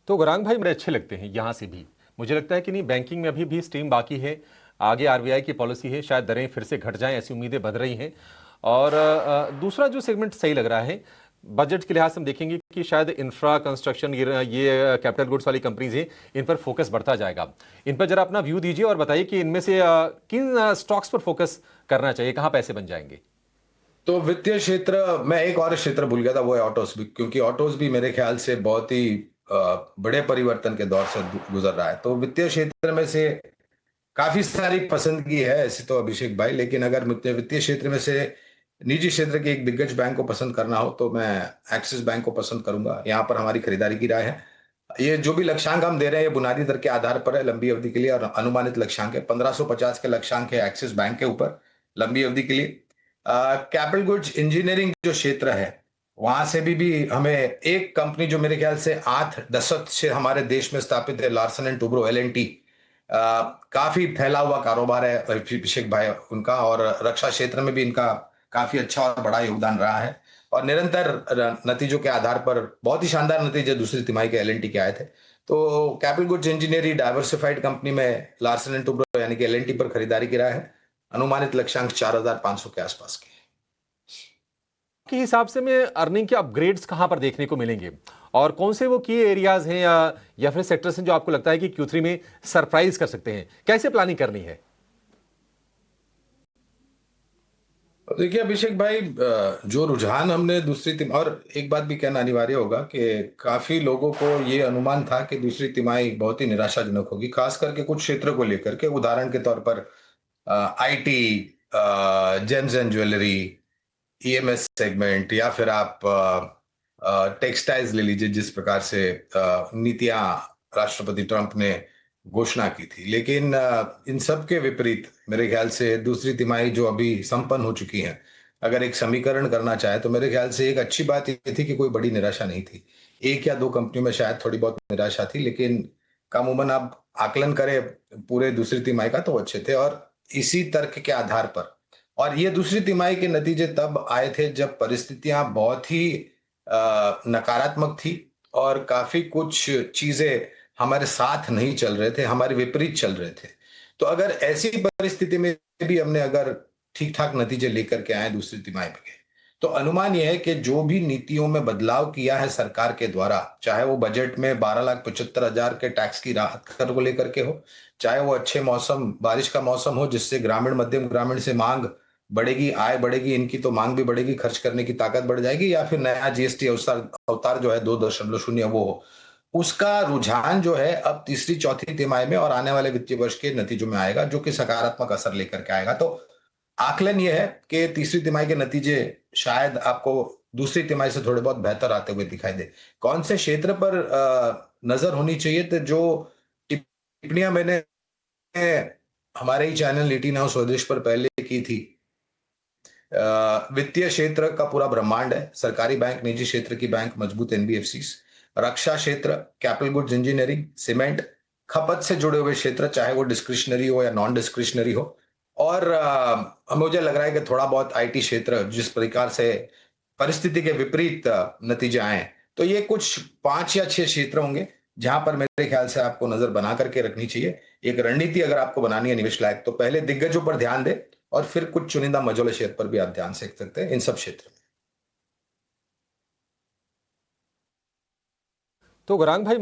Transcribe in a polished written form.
तो गौरांग भाई बड़े अच्छे लगते हैं यहाँ से भी। मुझे लगता है कि नहीं, बैंकिंग में अभी भी स्ट्रीम बाकी है। आगे आरबीआई की पॉलिसी है, शायद दरें फिर से घट जाएं, ऐसी उम्मीदें बन रही हैं। और दूसरा जो सेगमेंट सही लग रहा है, बजट के लिहाज से हम देखेंगे कि शायद इंफ्रा कंस्ट्रक्शन, ये कैपिटल गुड्स वाली कंपनीज हैं, इन पर फोकस बढ़ता जाएगा। इन पर जरा अपना व्यू दीजिए और बताइए कि इनमें से किन स्टॉक्स पर फोकस करना चाहिए, कहाँ पैसे बन जाएंगे। तो वित्तीय क्षेत्र, मैं एक और क्षेत्र भूल गया था, वो है ऑटोस भी, क्योंकि ऑटोस भी मेरे ख्याल से बहुत ही बड़े परिवर्तन के दौर से गुजर रहा है। तो वित्तीय क्षेत्र में से काफी सारी पसंदगी है ऐसे तो अभिषेक भाई, लेकिन अगर मुझे वित्तीय क्षेत्र में से निजी क्षेत्र के एक दिग्गज बैंक को पसंद करना हो तो मैं एक्सिस बैंक को पसंद करूंगा। यहाँ पर हमारी खरीदारी की राय है। ये जो भी लक्ष्यांक हम दे रहे हैं, ये बुनियादी दर के आधार पर है लंबी अवधि के लिए, और अनुमानित लक्ष्यांक है 1550 के लक्ष्यांक है एक्सिस बैंक के ऊपर लंबी अवधि के लिए। कैपिटल गुड्स इंजीनियरिंग जो क्षेत्र है, वहां से भी हमें एक कंपनी जो मेरे ख्याल से 8 दशक से हमारे देश में स्थापित है, लार्सन एंड टुब्रो LNT, काफी फैला हुआ कारोबार है अभिषेक भाई उनका, और रक्षा क्षेत्र में भी इनका काफी अच्छा और बड़ा योगदान रहा है। और निरंतर नतीजों के आधार पर बहुत ही शानदार नतीजे दूसरी तिमाही के LNT के आए थे। तो capital goods engineering diversified company में लार्सन एंड टुब्रो यानी कि LNT पर खरीदारी की रहा है। अनुमानित लक्ष्यांक 4500 के आसपास के। के हिसाब से में अर्निंग के अपग्रेड्स कहां पर देखने को मिलेंगे, और कौन से वो की एरियाज हैं या फिर सेक्टर्स हैं जो आपको लगता है कि Q3 में सरप्राइज कर सकते हैं, कैसे प्लानिंग करनी है। देखिए अभिषेक भाई, जो रुझान हमने दूसरी तिमाही, और एक बात भी कहना अनिवार्य होगा कि काफी लोगों को ये अनुमान था कि दूसरी तिमाही बहुत ही निराशाजनक होगी, खास करके कुछ क्षेत्रों को लेकर के। उदाहरण के तौर पर IT, James and jewellery, EMS segment, या फिर आप टेक्सटाइल्स ले लीजिए, जिस प्रकार से नीतियां राष्ट्रपति ट्रंप ने घोषणा की थी। लेकिन इन सब के विपरीत मेरे ख्याल से दूसरी तिमाही जो अभी संपन्न हो चुकी है, अगर एक समीकरण करना चाहे तो मेरे ख्याल से एक अच्छी बात ये थी कि कोई बड़ी निराशा नहीं थी। एक या दो कंपनियों में शायद थोड़ी बहुत निराशा थी, लेकिन कामूमन आप आकलन करें पूरे दूसरी तिमाही का तो वो अच्छे थे। और इसी तर्क के आधार पर, और ये दूसरी तिमाही के नतीजे तब आए थे जब परिस्थितियां बहुत ही नकारात्मक थी, और काफी कुछ चीजें हमारे साथ नहीं चल रहे थे, हमारे विपरीत चल रहे थे। तो अगर ऐसी परिस्थिति में भी हमने अगर ठीक ठाक नतीजे लेकर के आए दूसरी तिमाही में, तो अनुमान यह है कि जो भी नीतियों में बदलाव किया है सरकार के द्वारा, चाहे वो बजट में 12,75,000 के टैक्स की राहत कर को लेकर के हो, चाहे वो अच्छे मौसम, बारिश का मौसम हो जिससे ग्रामीण मध्यम ग्रामीण से मांग बढ़ेगी, आय बढ़ेगी, इनकी तो मांग भी बढ़ेगी, खर्च करने की ताकत बढ़ जाएगी, या फिर नया GST अवसर अवतार जो है 2.0 वो हो, उसका रुझान जो है अब तीसरी चौथी तिमाही में और आने वाले वित्तीय वर्ष के नतीजों में आएगा, जो कि सकारात्मक असर लेकर के आएगा। तो आकलन यह है कि तीसरी तिमाही के नतीजे शायद आपको दूसरी तिमाही से थोड़े बहुत बेहतर आते हुए दिखाई दे। कौन से क्षेत्र पर नजर होनी चाहिए, तो जो टिप्पणियां मैंने हमारे ही चैनल 18 हाउस स्वदेश पर पहले की थी, वित्तीय क्षेत्र का पूरा ब्रह्मांड है, सरकारी बैंक, निजी क्षेत्र की बैंक, मजबूत NBFCs, रक्षा क्षेत्र, कैपिटल गुड्स इंजीनियरिंग, सीमेंट, खपत से जुड़े हुए क्षेत्र, चाहे वो डिस्क्रिशनरी हो या नॉन डिस्क्रिशनरी हो, और मुझे लग रहा है कि थोड़ा बहुत IT क्षेत्र, जिस प्रकार से परिस्थिति के विपरीत नतीजे आए हैं। तो ये कुछ 5 या 6 क्षेत्र होंगे जहां पर मेरे ख्याल से आपको नजर बना करके रखनी चाहिए। एक रणनीति अगर आपको बनानी है निवेश लायक, तो पहले दिग्गजों पर ध्यान दे, और फिर कुछ चुनिंदा मझोले क्षेत्र पर भी आप ध्यान सेक सकते हैं इन सब क्षेत्र में। तो गौरांग भाई